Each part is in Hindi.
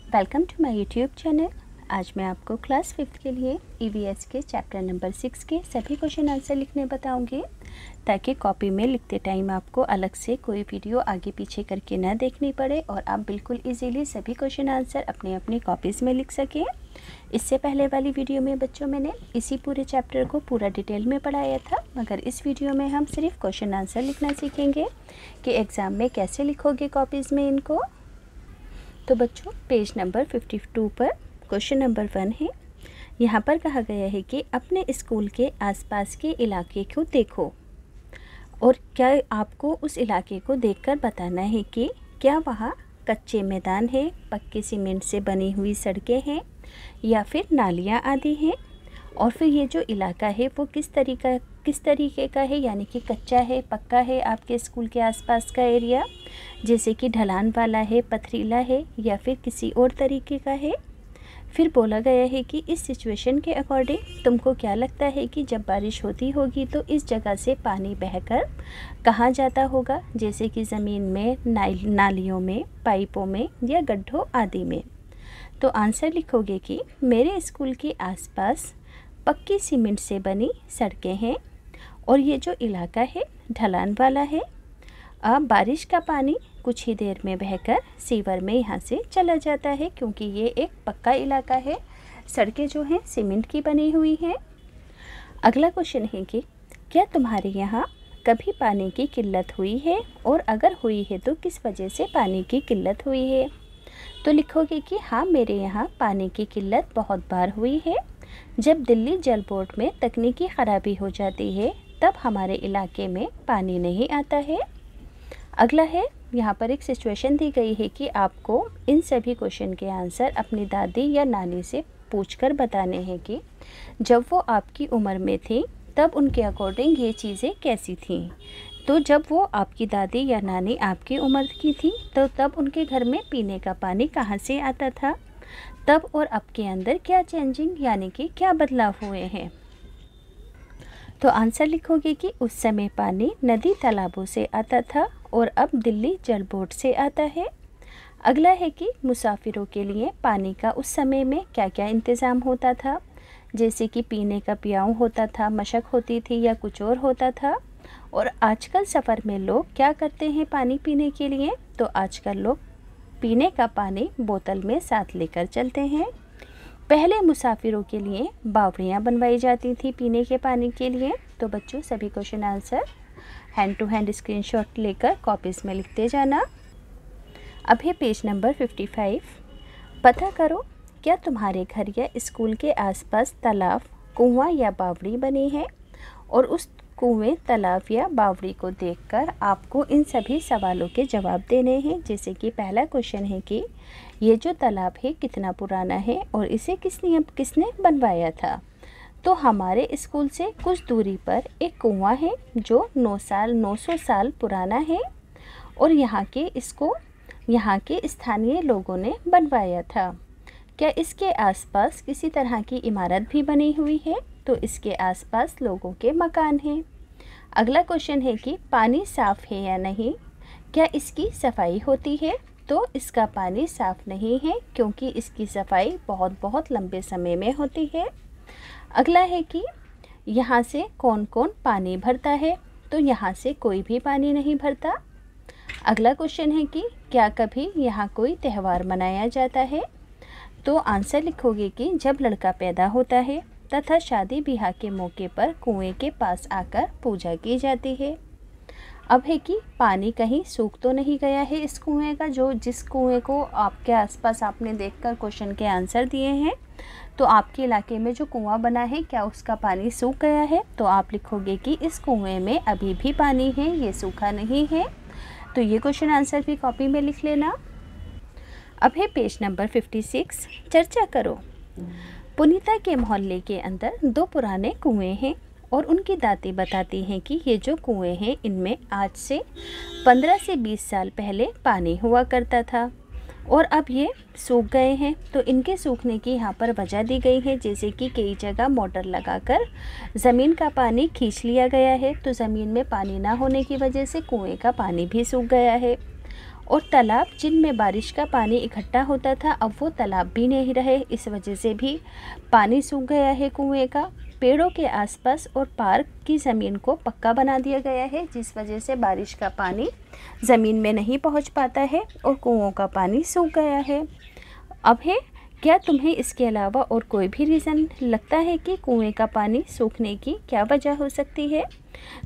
Welcome to my YouTube channel. आज मैं आपको क्लास 5th के लिए ईवीएस के चैप्टर नंबर 6 के सभी क्वेश्चन आंसर लिखने बताऊंगी, ताकि कॉपी में लिखते टाइम आपको अलग से कोई वीडियो आगे पीछे करके ना देखनी पड़े और आप बिल्कुल इजीली सभी क्वेश्चन आंसर अपनी अपनी कॉपीज़ में लिख सकें। इससे पहले वाली वीडियो में बच्चों मैंने इसी पूरे चैप्टर को पूरा डिटेल में पढ़ाया था, मगर इस वीडियो में हम सिर्फ क्वेश्चन आंसर लिखना सीखेंगे कि एग्ज़ाम में कैसे लिखोगे कॉपीज़ में इनको। तो बच्चों पेज नंबर 52 पर क्वेश्चन नंबर 1 है। यहाँ पर कहा गया है कि अपने स्कूल के आसपास के इलाके को देखो और क्या आपको उस इलाके को देखकर बताना है कि क्या वहाँ कच्चे मैदान है, पक्के सीमेंट से बनी हुई सड़कें हैं या फिर नालियाँ आदि हैं, और फिर ये जो इलाका है वो किस तरीके का है, यानी कि कच्चा है, पक्का है आपके स्कूल के आसपास का एरिया, जैसे कि ढलान वाला है, पथरीला है या फिर किसी और तरीके का है। फिर बोला गया है कि इस सिचुएशन के अकॉर्डिंग तुमको क्या लगता है कि जब बारिश होती होगी तो इस जगह से पानी बहकर कहाँ जाता होगा, जैसे कि ज़मीन में, नालियों में, पाइपों में या गड्ढों आदि में। तो आंसर लिखोगे कि मेरे स्कूल के आसपास पक्की सीमेंट से बनी सड़कें हैं और ये जो इलाका है ढलान वाला है। अब बारिश का पानी कुछ ही देर में बहकर सीवर में यहाँ से चला जाता है, क्योंकि ये एक पक्का इलाका है, सड़कें जो हैं सीमेंट की बनी हुई हैं। अगला क्वेश्चन है कि क्या तुम्हारे यहाँ कभी पानी की किल्लत हुई है, और अगर हुई है तो किस वजह से पानी की किल्लत हुई है। तो लिखोगे कि हाँ, मेरे यहाँ पानी की किल्लत बहुत बार हुई है। जब दिल्ली जल बोर्ड में तकनीकी ख़राबी हो जाती है तब हमारे इलाके में पानी नहीं आता है। अगला है, यहाँ पर एक सिचुएशन दी गई है कि आपको इन सभी क्वेश्चन के आंसर अपनी दादी या नानी से पूछकर बताने हैं कि जब वो आपकी उम्र में थी तब उनके अकॉर्डिंग ये चीज़ें कैसी थीं। तो जब वो आपकी दादी या नानी आपकी उम्र की थी तो तब उनके घर में पीने का पानी कहाँ से आता था, तब और अब के अंदर क्या चेंजिंग यानी कि क्या बदलाव हुए हैं। तो आंसर लिखोगे कि उस समय पानी नदी तालाबों से आता था और अब दिल्ली जल बोर्ड से आता है। अगला है कि मुसाफिरों के लिए पानी का उस समय में क्या क्या इंतज़ाम होता था, जैसे कि पीने का पियाऊ होता था, मशक होती थी या कुछ और होता था। और आजकल सफ़र में लोग क्या करते हैं पानी पीने के लिए, तो आजकल लोग पीने का पानी बोतल में साथ लेकर चलते हैं। पहले मुसाफिरों के लिए बावड़ियाँ बनवाई जाती थी पीने के पानी के लिए। तो बच्चों सभी question answer hand to hand screenshot लेकर कॉपीज़ में लिखते जाना। अब है पेज नंबर 55। पता करो क्या तुम्हारे घर या स्कूल के आसपास तालाब, कुआं या बावड़ी बनी है, और उस कुएं, तालाब या बावड़ी को देखकर आपको इन सभी सवालों के जवाब देने हैं। जैसे कि पहला क्वेश्चन है कि ये जो तालाब है कितना पुराना है और इसे किसने बनवाया था। तो हमारे स्कूल से कुछ दूरी पर एक कुआं है जो 900 साल पुराना है और यहाँ के स्थानीय लोगों ने बनवाया था। क्या इसके आसपास किसी तरह की इमारत भी बनी हुई है, तो इसके आसपास लोगों के मकान हैं। अगला क्वेश्चन है कि पानी साफ़ है या नहीं, क्या इसकी सफाई होती है, तो इसका पानी साफ़ नहीं है क्योंकि इसकी सफाई बहुत लंबे समय में होती है। अगला है कि यहाँ से कौन कौन पानी भरता है, तो यहाँ से कोई भी पानी नहीं भरता। अगला क्वेश्चन है कि क्या कभी यहाँ कोई त्यौहार मनाया जाता है, तो आंसर लिखोगे कि जब लड़का पैदा होता है तथा शादी ब्याह के मौके पर कुएं के पास आकर पूजा की जाती है। अब है कि पानी कहीं सूख तो नहीं गया है इस कुएं का, जिस कुएं को आपके आसपास आपने देखकर क्वेश्चन के आंसर दिए हैं। तो आपके इलाके में जो कुआं बना है क्या उसका पानी सूख गया है, तो आप लिखोगे कि इस कुएं में अभी भी पानी है, ये सूखा नहीं है। तो ये क्वेश्चन आंसर भी कॉपी में लिख लेना। अब है पेज नंबर 56। चर्चा करो। पुनीता के मोहल्ले के अंदर 2 पुराने कुएं हैं और उनकी दादी बताती हैं कि ये जो कुएं हैं इनमें आज से 15 से 20 साल पहले पानी हुआ करता था और अब ये सूख गए हैं। तो इनके सूखने की यहाँ पर वजह दी गई है, जैसे कि कई जगह मोटर लगाकर ज़मीन का पानी खींच लिया गया है, तो ज़मीन में पानी ना होने की वजह से कुएं का पानी भी सूख गया है। और तालाब जिनमें बारिश का पानी इकट्ठा होता था अब वो तालाब भी नहीं रहे, इस वजह से भी पानी सूख गया है कुएं का। पेड़ों के आसपास और पार्क की ज़मीन को पक्का बना दिया गया है, जिस वजह से बारिश का पानी ज़मीन में नहीं पहुंच पाता है और कुओं का पानी सूख गया है। अब है, क्या तुम्हें इसके अलावा और कोई भी रीज़न लगता है कि कुएं का पानी सूखने की क्या वजह हो सकती है?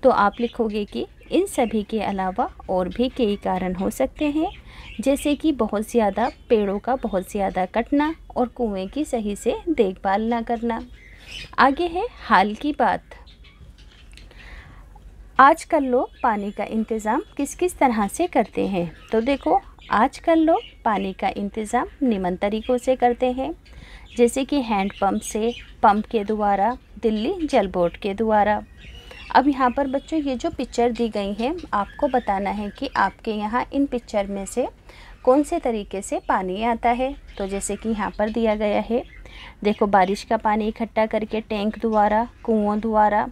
तो आप लिखोगे कि इन सभी के अलावा और भी कई कारण हो सकते हैं, जैसे कि बहुत ज़्यादा पेड़ों का बहुत ज़्यादा कटना और कुएं की सही से देखभाल ना करना। आगे है हाल की बात। आजकल लोग पानी का इंतज़ाम किस किस तरह से करते हैं? तो देखो, आजकल लोग पानी का इंतज़ाम निम्न तरीक़ों से करते हैं, जैसे कि हैंड पंप से, पंप के द्वारा, दिल्ली जल बोर्ड के द्वारा। अब यहाँ पर बच्चों ये जो पिक्चर दी गई है आपको बताना है कि आपके यहाँ इन पिक्चर में से कौन से तरीके से पानी आता है। तो जैसे कि यहाँ पर दिया गया है, देखो, बारिश का पानी इकट्ठा करके टैंक द्वारा, कुओं द्वारा,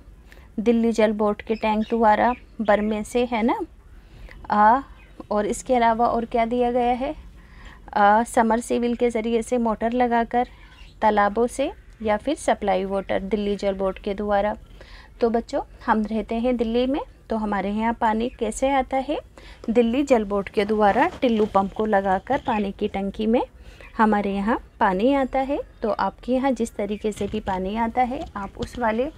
दिल्ली जल बोर्ड के टैंक द्वारा, बरमे से, है ना। और इसके अलावा और क्या दिया गया है, समरसेबिल के ज़रिए से मोटर लगाकर, तालाबों से, या फिर सप्लाई वाटर दिल्ली जल बोर्ड के द्वारा। तो बच्चों, हम रहते हैं दिल्ली में, तो हमारे यहाँ पानी कैसे आता है? दिल्ली जल बोर्ड के द्वारा टिल्लू पंप को लगाकर पानी की टंकी में हमारे यहाँ पानी आता है। तो आपके यहाँ जिस तरीके से भी पानी आता है आप उस वाले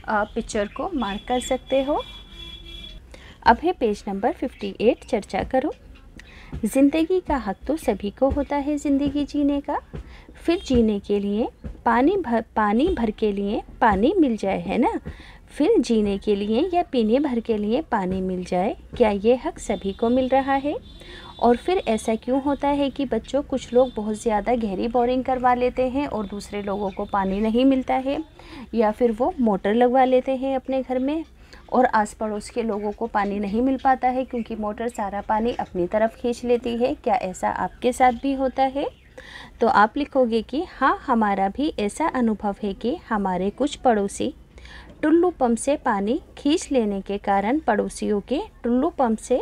पिक्चर को मार्क कर सकते हो। अब है पेज नंबर 58, चर्चा करो। ज़िंदगी का हक तो सभी को होता है ज़िंदगी जीने का, फिर जीने के लिए पानी भर के लिए पानी मिल जाए, है ना। फिर जीने के लिए या पीने भर के लिए पानी मिल जाए, क्या ये हक सभी को मिल रहा है? और फिर ऐसा क्यों होता है कि बच्चों कुछ लोग बहुत ज़्यादा गहरी बोरिंग करवा लेते हैं और दूसरे लोगों को पानी नहीं मिलता है, या फिर वो मोटर लगवा लेते हैं अपने घर में और आस पड़ोस के लोगों को पानी नहीं मिल पाता है क्योंकि मोटर सारा पानी अपनी तरफ खींच लेती है। क्या ऐसा आपके साथ भी होता है? तो आप लिखोगे कि हाँ, हमारा भी ऐसा अनुभव है कि हमारे कुछ पड़ोसी टुल्लू पंप से पानी खींच लेने के कारण, पड़ोसियों के टुल्लू पंप से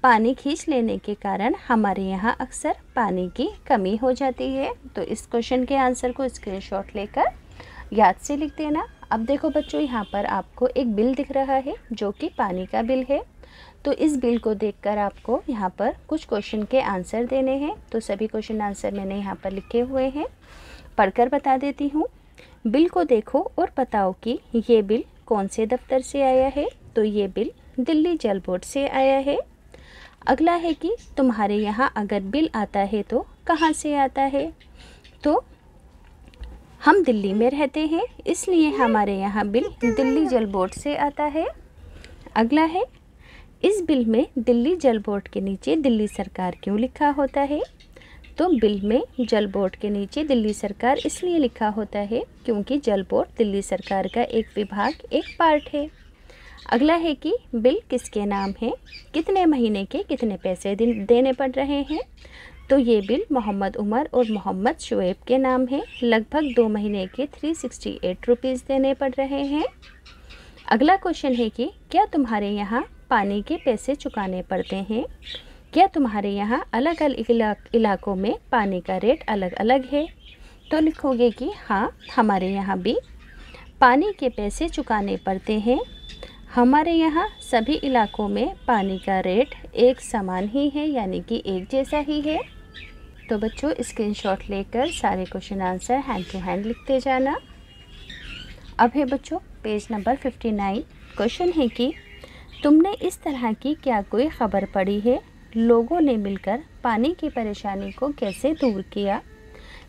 पानी खींच लेने के कारण हमारे यहाँ अक्सर पानी की कमी हो जाती है। तो इस क्वेश्चन के आंसर को स्क्रीनशॉट लेकर याद से लिख देना। अब देखो बच्चों, यहाँ पर आपको एक बिल दिख रहा है जो कि पानी का बिल है। तो इस बिल को देखकर आपको यहाँ पर कुछ क्वेश्चन के आंसर देने हैं। तो सभी क्वेश्चन आंसर मैंने यहाँ पर लिखे हुए हैं, पढ़कर बता देती हूँ। बिल को देखो और बताओ कि ये बिल कौन से दफ्तर से आया है। तो ये बिल दिल्ली जल बोर्ड से आया है। अगला है कि तुम्हारे यहाँ अगर बिल आता है तो कहाँ से आता है। तो हम दिल्ली में रहते हैं, इसलिए हमारे यहाँ बिल दिल्ली जल बोर्ड से आता है। अगला है, इस बिल में दिल्ली जल बोर्ड के नीचे दिल्ली सरकार क्यों लिखा होता है। तो बिल में जल बोर्ड के नीचे दिल्ली सरकार इसलिए लिखा होता है क्योंकि जल बोर्ड दिल्ली सरकार का एक विभाग, एक पार्ट है। अगला है कि बिल किसके नाम है, कितने महीने के कितने पैसे देने पड़ रहे हैं। तो ये बिल मोहम्मद उमर और मोहम्मद शुएब के नाम है। लगभग 2 महीने के 368 रुपीज़ देने पड़ रहे हैं। अगला क्वेश्चन है कि क्या तुम्हारे यहाँ पानी के पैसे चुकाने पड़ते हैं। क्या तुम्हारे यहाँ अलग अलग इलाकों में पानी का रेट अलग अलग है। तो लिखोगे कि हाँ, हमारे यहाँ भी पानी के पैसे चुकाने पड़ते हैं। हमारे यहाँ सभी इलाकों में पानी का रेट एक समान ही है, यानी कि एक जैसा ही है। तो बच्चों, स्क्रीनशॉट लेकर सारे question answer hand to hand लिखते जाना। अब है बच्चों पेज नंबर 59। क्वेश्चन है कि तुमने इस तरह की क्या कोई खबर पढ़ी है, लोगों ने मिलकर पानी की परेशानी को कैसे दूर किया।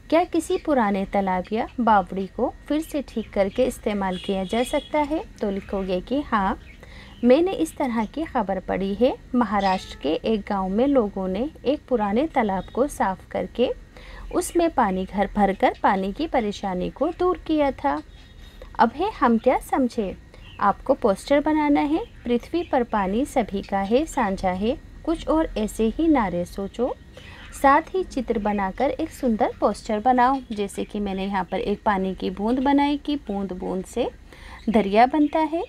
क्या किसी पुराने तालाब या बावड़ी को फिर से ठीक करके इस्तेमाल किया जा सकता है। तो लिखोगे कि हाँ, मैंने इस तरह की खबर पढ़ी है। महाराष्ट्र के एक गांव में लोगों ने एक पुराने तालाब को साफ करके उसमें पानी भरकर पानी की परेशानी को दूर किया था। अब है हम क्या समझे। आपको पोस्टर बनाना है। पृथ्वी पर पानी सभी का है, साझा है, कुछ और ऐसे ही नारे सोचो। साथ ही चित्र बनाकर एक सुंदर पोस्टर बनाओ। जैसे कि मैंने यहाँ पर एक पानी की बूंद बनाई कि बूंद बूंद से दरिया बनता है।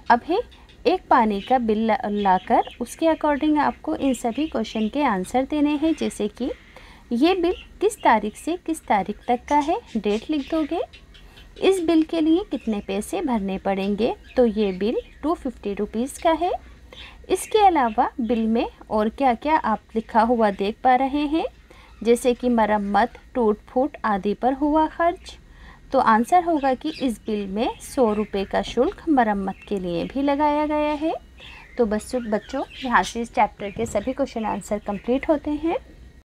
अब है एक पानी का बिल लाकर उसके अकॉर्डिंग आपको इन सभी क्वेश्चन के आंसर देने हैं। जैसे कि ये बिल किस तारीख से किस तारीख तक का है, डेट लिख दोगे। इस बिल के लिए कितने पैसे भरने पड़ेंगे, तो ये बिल 250 रुपीज़ का है। इसके अलावा बिल में और क्या क्या आप लिखा हुआ देख पा रहे हैं, जैसे कि मरम्मत, टूट फूट आदि पर हुआ खर्च। तो आंसर होगा कि इस बिल में 100 रुपये का शुल्क मरम्मत के लिए भी लगाया गया है। तो बच्चों यहाँ से इस चैप्टर के सभी क्वेश्चन आंसर कंप्लीट होते हैं।